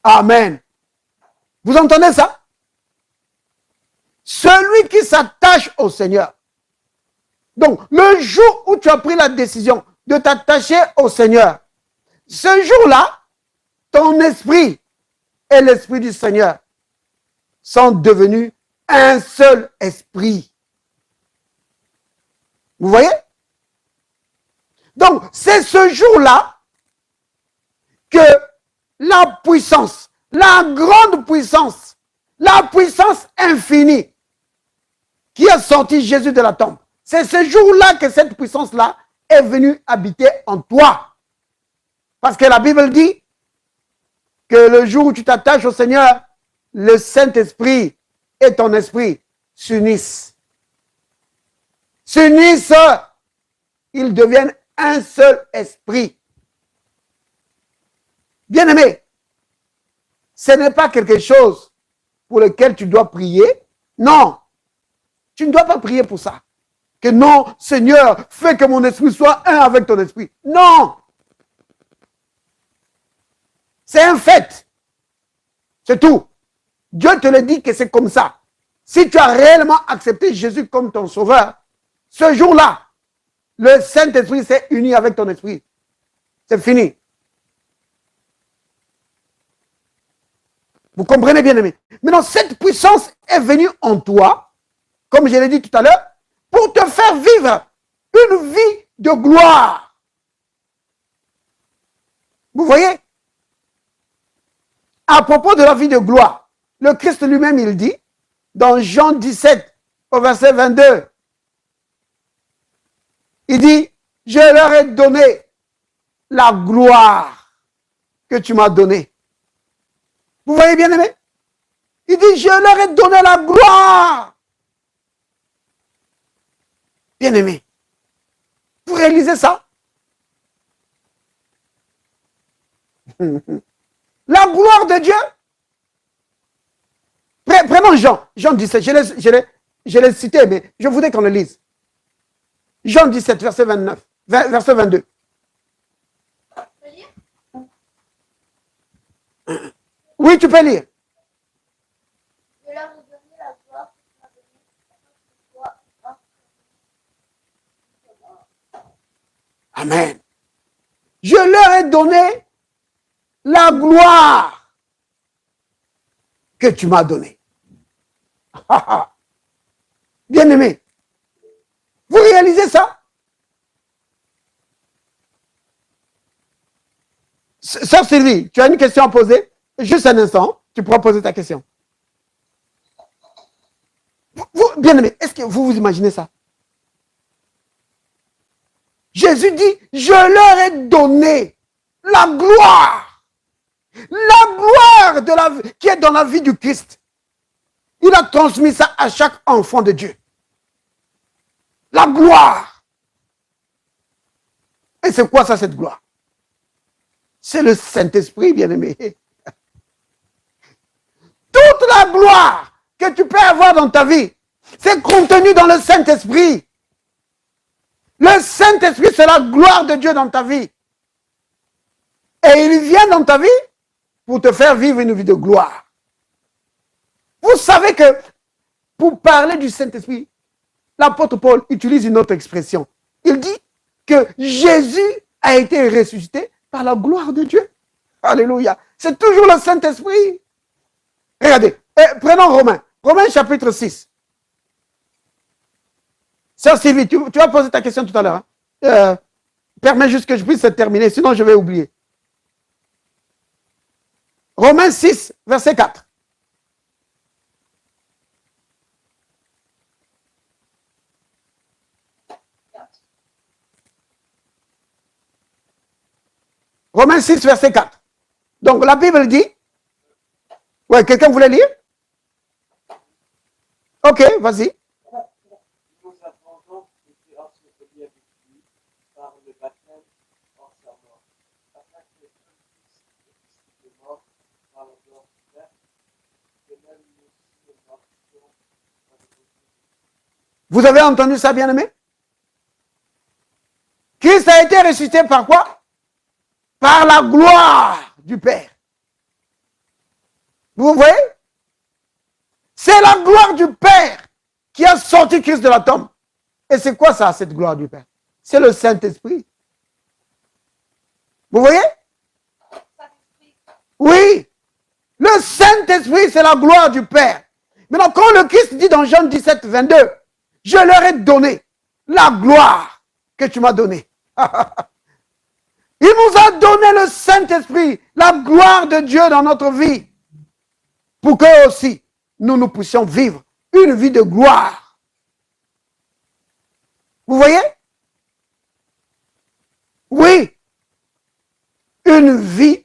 C: Amen. Vous entendez ça? Celui qui s'attache au Seigneur. Donc, le jour où tu as pris la décision de t'attacher au Seigneur, ce jour-là, ton esprit et l'esprit du Seigneur sont devenus un seul esprit. Vous voyez? Donc, c'est ce jour-là que la puissance, la grande puissance, la puissance infinie qui a sorti Jésus de la tombe, c'est ce jour-là que cette puissance-là est venue habiter en toi. Parce que la Bible dit que le jour où tu t'attaches au Seigneur, le Saint-Esprit et ton esprit s'unissent. S'unissent, ils deviennent un seul esprit. Bien-aimé, ce n'est pas quelque chose pour lequel tu dois prier. Non, tu ne dois pas prier pour ça. Que non, Seigneur, fais que mon esprit soit un avec ton esprit. Non. C'est un fait. C'est tout. Dieu te le dit que c'est comme ça. Si tu as réellement accepté Jésus comme ton sauveur, ce jour-là, le Saint-Esprit s'est uni avec ton esprit. C'est fini. Vous comprenez bien, aimé? Maintenant, cette puissance est venue en toi, comme je l'ai dit tout à l'heure, pour te faire vivre une vie de gloire. Vous voyez? À propos de la vie de gloire, le Christ lui-même, il dit, dans Jean 17, au verset 22, il dit, je leur ai donné la gloire que tu m'as donnée. Vous voyez bien aimé? Il dit, je leur ai donné la gloire. Bien aimé, vous réalisez ça? La gloire de Dieu. Prenons Jean 17, je l'ai cité, mais je voudrais qu'on le lise. Jean 17, verset 29, verset 22. Oui, tu peux lire.
D: Je leur ai donné la gloire que tu m'as donnée, afin que tu sois un.
C: Amen. Je leur ai donné la gloire que tu m'as donnée. Bien aimé, vous réalisez ça? Sœur Sylvie, tu as une question à poser? Juste un instant, tu pourras poser ta question. Bien aimé, est-ce que vous imaginez ça? Jésus dit, je leur ai donné la gloire qui est dans la vie du Christ. Il a transmis ça à chaque enfant de Dieu. La gloire. Et c'est quoi ça, cette gloire? C'est le Saint-Esprit, bien-aimé. Toute la gloire que tu peux avoir dans ta vie, c'est contenu dans le Saint-Esprit. Le Saint-Esprit, c'est la gloire de Dieu dans ta vie. Et il vient dans ta vie pour te faire vivre une vie de gloire. Vous savez que pour parler du Saint-Esprit, l'apôtre Paul utilise une autre expression. Il dit que Jésus a été ressuscité par la gloire de Dieu. Alléluia. C'est toujours le Saint-Esprit. Regardez, prenons Romains chapitre 6. Sœur Sylvie, tu as posé ta question tout à l'heure. Hein? Permets juste que je puisse terminer, sinon je vais oublier. Romains 6, verset 4. Romains 6, verset 4. Donc la Bible dit, ouais, quelqu'un voulait lire? Ok, vas-y.
E: Nous avons donc été ensevelis avec lui par le baptême en sa mort, afin que Christ est mort par la gloire du Père, que même nous aussi nous marchions avec lui.
C: Vous avez entendu ça, bien-aimé? Christ a été ressuscité par quoi? Par la gloire du Père. Vous voyez? C'est la gloire du Père qui a sorti Christ de la tombe. Et c'est quoi ça, cette gloire du Père? C'est le Saint-Esprit. Vous voyez? Oui. Le Saint-Esprit, c'est la gloire du Père. Maintenant, quand le Christ dit dans Jean 17, 22, je leur ai donné la gloire que tu m'as donnée. Il nous a donné le Saint-Esprit, la gloire de Dieu dans notre vie, pour que aussi nous puissions vivre une vie de gloire. Vous voyez? Oui. Une vie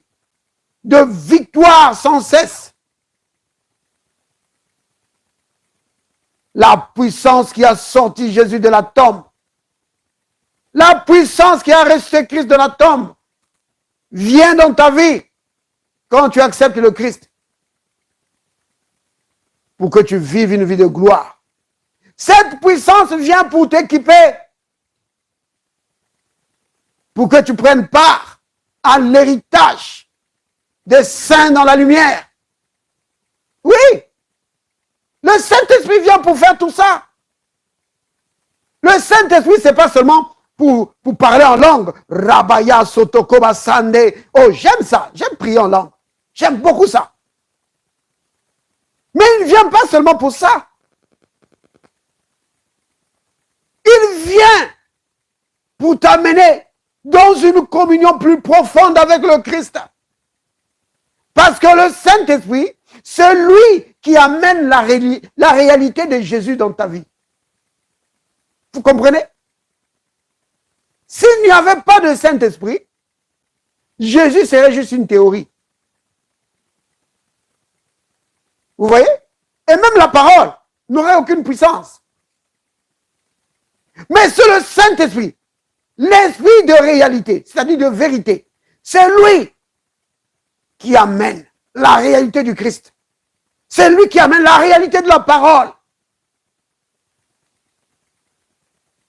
C: de victoire sans cesse. La puissance qui a sorti Jésus de la tombe, la puissance qui a resté Christ de la tombe, vient dans ta vie quand tu acceptes le Christ. Pour que tu vives une vie de gloire. Cette puissance vient pour t'équiper. Pour que tu prennes part à l'héritage des saints dans la lumière. Oui. Le Saint-Esprit vient pour faire tout ça. Le Saint-Esprit, ce n'est pas seulement pour parler en langue. Rabaya, Sotokoba, Sande. Oh, j'aime ça. J'aime prier en langue. J'aime beaucoup ça. Mais il ne vient pas seulement pour ça. Il vient pour t'amener dans une communion plus profonde avec le Christ. Parce que le Saint-Esprit, c'est lui qui amène la réalité de Jésus dans ta vie. Vous comprenez? S'il n'y avait pas de Saint-Esprit, Jésus serait juste une théorie. Vous voyez? Et même la parole n'aurait aucune puissance. Mais c'est le Saint-Esprit, l'esprit de réalité, c'est-à-dire de vérité. C'est lui qui amène la réalité du Christ. C'est lui qui amène la réalité de la parole.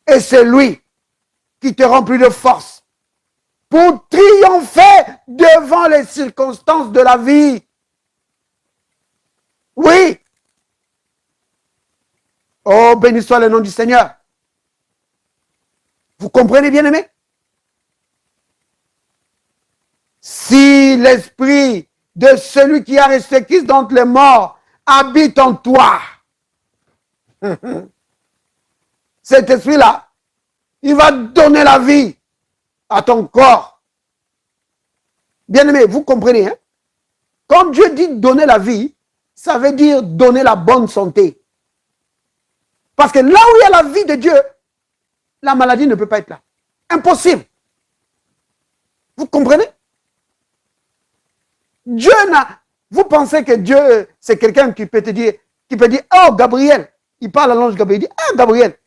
C: Et c'est lui qui te remplit de force pour triompher devant les circonstances de la vie. Oui. Oh, béni soit le nom du Seigneur. Vous comprenez, bien-aimés? Si l'esprit de celui qui a resté Christ d'entre les morts habite en toi, cet esprit-là, il va donner la vie à ton corps. Bien-aimé, vous comprenez, hein? Quand Dieu dit donner la vie, ça veut dire donner la bonne santé. Parce que là où il y a la vie de Dieu, la maladie ne peut pas être là. Impossible. Vous comprenez? Dieu n'a... Vous pensez que Dieu, c'est quelqu'un qui peut te dire, oh Gabriel, il parle à l'ange Gabriel, il dit, ah Gabriel,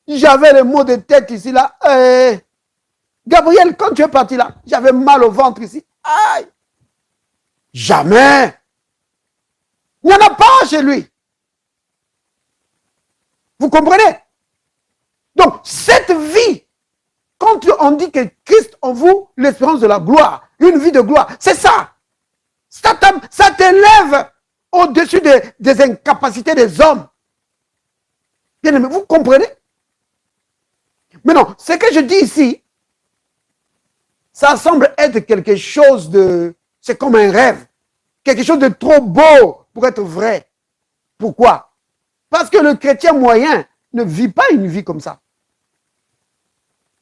C: j'avais les maux de tête ici, là. Gabriel, quand tu es parti là, j'avais mal au ventre ici. Aïe! Jamais! Il n'y en a pas chez lui. Vous comprenez? Donc, cette vie, quand on dit que Christ en vous, l'espérance de la gloire, une vie de gloire, c'est ça. Ça t'élève au-dessus des incapacités des hommes. Bien aimé, vous comprenez? Mais non, ce que je dis ici, ça semble être quelque chose de... C'est comme un rêve. Quelque chose de trop beau pour être vrai. Pourquoi? Parce que le chrétien moyen ne vit pas une vie comme ça.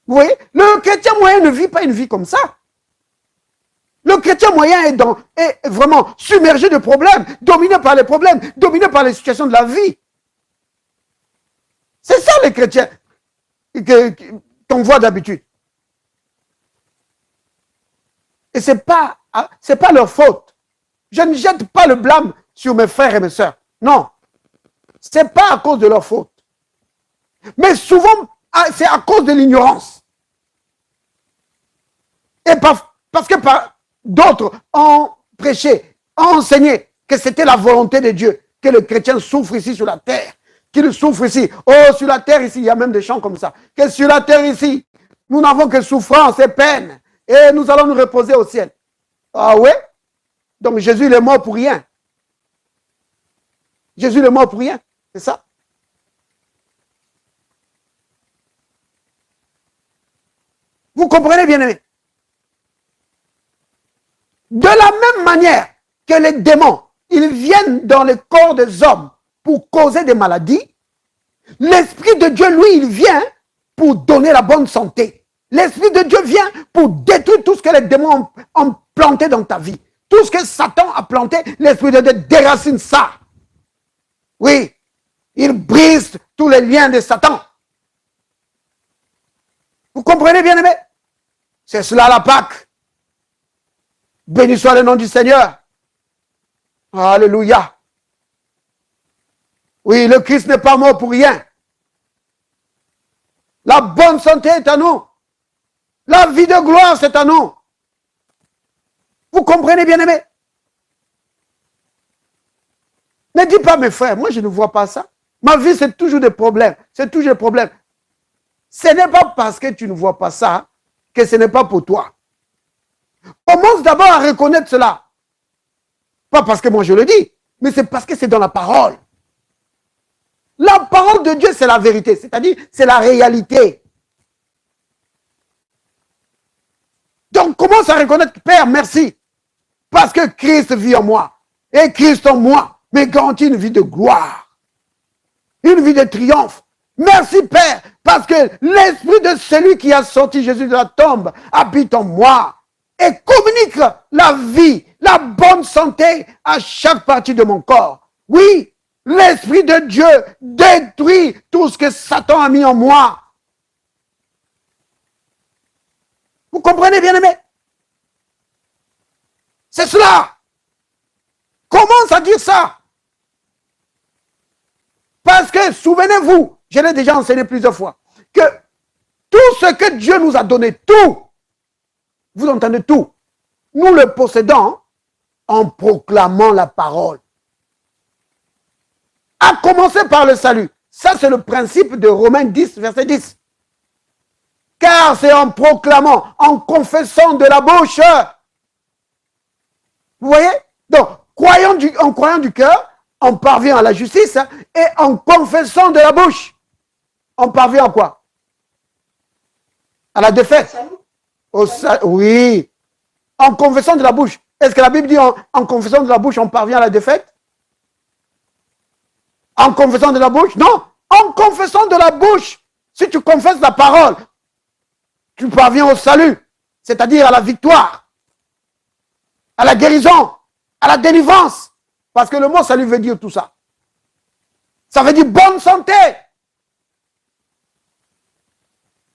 C: Vous voyez? Le chrétien moyen ne vit pas une vie comme ça. Le chrétien moyen est vraiment submergé de problèmes, dominé par les problèmes, dominé par les situations de la vie. C'est ça les chrétiens qu'on voit d'habitude. Et ce n'est pas leur faute. Je ne jette pas le blâme sur mes frères et mes sœurs. Non. Ce n'est pas à cause de leur faute. Mais souvent, c'est à cause de l'ignorance. Et parce que d'autres ont prêché, ont enseigné que c'était la volonté de Dieu, que le chrétien souffre ici sur la terre, qu'il souffre ici. Oh, sur la terre ici, il y a même des chants comme ça. Que sur la terre ici, nous n'avons que souffrance et peine. Et nous allons nous reposer au ciel. Ah ouais? Donc Jésus il est mort pour rien. Jésus il est mort pour rien. C'est ça. Vous comprenez, bien-aimés? De la même manière que les démons, ils viennent dans le corps des hommes pour causer des maladies, l'Esprit de Dieu, lui, il vient pour donner la bonne santé. L'Esprit de Dieu vient pour détruire tout ce que les démons ont planté dans ta vie. Tout ce que Satan a planté, l'Esprit de Dieu déracine ça. Oui, il brise tous les liens de Satan. Vous comprenez, bien aimé? C'est cela la Pâque. Béni soit le nom du Seigneur. Alléluia. Oui, le Christ n'est pas mort pour rien. La bonne santé est à nous. La vie de gloire, c'est à nous. Vous comprenez, bien-aimés? Ne dis pas, mes frères, moi je ne vois pas ça. Ma vie, c'est toujours des problèmes. C'est toujours des problèmes. Ce n'est pas parce que tu ne vois pas ça que ce n'est pas pour toi. Commence d'abord à reconnaître cela. Pas parce que moi je le dis, mais c'est parce que c'est dans la parole. La parole de Dieu, c'est la vérité. C'est-à-dire, c'est la réalité. Donc, commence à reconnaître, Père, merci. Parce que Christ vit en moi. Et Christ en moi me garantit une vie de gloire. Une vie de triomphe. Merci, Père, parce que l'esprit de celui qui a sorti Jésus de la tombe habite en moi. Et communique la vie, la bonne santé à chaque partie de mon corps. Oui, l'Esprit de Dieu détruit tout ce que Satan a mis en moi. Vous comprenez, bien-aimés? C'est cela. Commence à dire ça. Parce que, souvenez-vous, je l'ai déjà enseigné plusieurs fois, que tout ce que Dieu nous a donné, tout, vous entendez tout, nous le possédons en proclamant la parole. À commencer par le salut. Ça, c'est le principe de Romains 10, verset 10. Car c'est en proclamant, en confessant de la bouche. Vous voyez? Donc, en croyant du cœur, on parvient à la justice, hein, et en confessant de la bouche, on parvient à quoi? À la défaite. Oui. En confessant de la bouche. Est-ce que la Bible dit en confessant de la bouche, on parvient à la défaite? En confessant de la bouche? Non. En confessant de la bouche. Si tu confesses la parole, tu parviens au salut, c'est-à-dire à la victoire, à la guérison, à la délivrance. Parce que le mot salut veut dire tout ça. Ça veut dire bonne santé.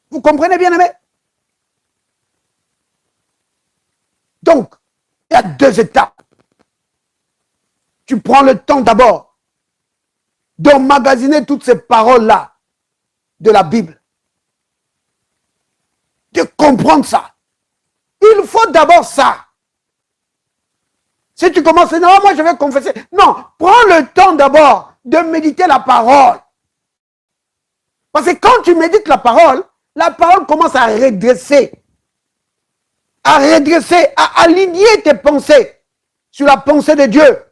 C: Vous comprenez, bien aimé? Donc, il y a deux étapes. Tu prends le temps d'abord d'emmagasiner toutes ces paroles-là de la Bible. De comprendre ça. Il faut d'abord ça. Si tu commences, non, moi je vais confesser. Non, prends le temps d'abord de méditer la parole. Parce que quand tu médites la parole commence à redresser. À redresser, à aligner tes pensées sur la pensée de Dieu.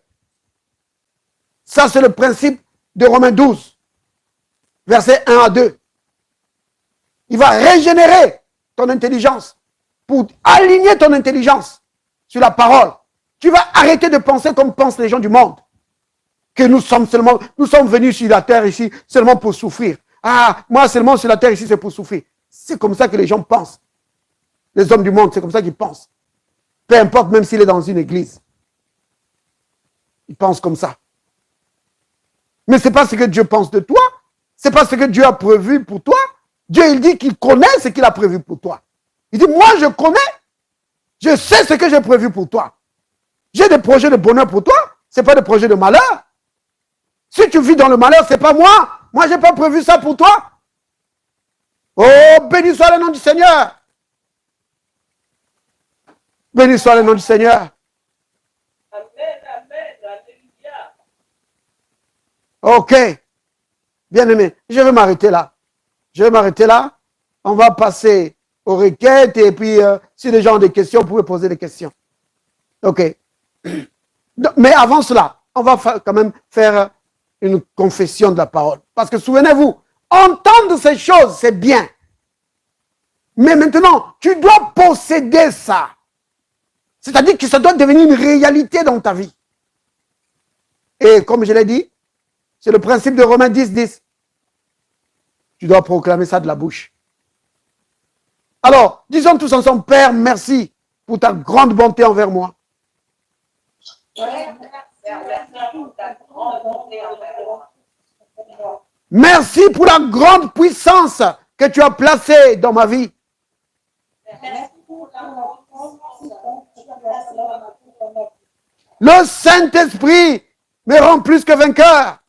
C: Ça, c'est le principe de Romains 12, versets 1 à 2. Il va régénérer ton intelligence pour aligner ton intelligence sur la parole. Tu vas arrêter de penser comme pensent les gens du monde. Que nous sommes venus sur la terre ici seulement pour souffrir. Ah, moi seulement sur la terre ici c'est pour souffrir. C'est comme ça que les gens pensent. Les hommes du monde, c'est comme ça qu'ils pensent. Peu importe, même s'il est dans une église. Ils pensent comme ça. Mais ce n'est pas ce que Dieu pense de toi. Ce n'est pas ce que Dieu a prévu pour toi. Dieu, il dit qu'il connaît ce qu'il a prévu pour toi. Il dit, moi, je connais. Je sais ce que j'ai prévu pour toi. J'ai des projets de bonheur pour toi. Ce n'est pas des projets de malheur. Si tu vis dans le malheur, ce n'est pas moi. Moi, je n'ai pas prévu ça pour toi. Oh, béni soit le nom du Seigneur. Béni soit le nom du Seigneur.
E: Amen, amen, alléluia.
C: Ok. Bien aimé, je vais m'arrêter là. Je vais m'arrêter là. On va passer aux requêtes et puis si les gens ont des questions, vous pouvez poser des questions. Ok. Mais avant cela, on va quand même faire une confession de la parole. Parce que souvenez-vous, entendre ces choses, c'est bien. Mais maintenant, tu dois posséder ça. C'est-à-dire que ça doit devenir une réalité dans ta vie. Et comme je l'ai dit, c'est le principe de Romains 10, 10. Tu dois proclamer ça de la bouche. Alors, disons tous ensemble, Père, merci pour ta grande bonté envers moi. Merci pour la grande puissance que tu as placée dans ma vie. Le Saint-Esprit me rend plus que vainqueur.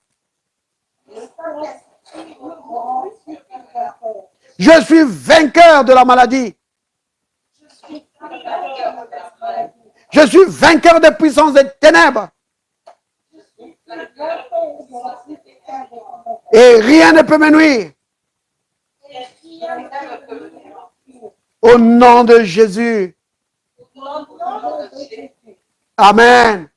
C: Je suis vainqueur de la maladie. Je suis vainqueur des puissances des ténèbres. Et rien ne peut me nuire. Au nom de Jésus. Amen.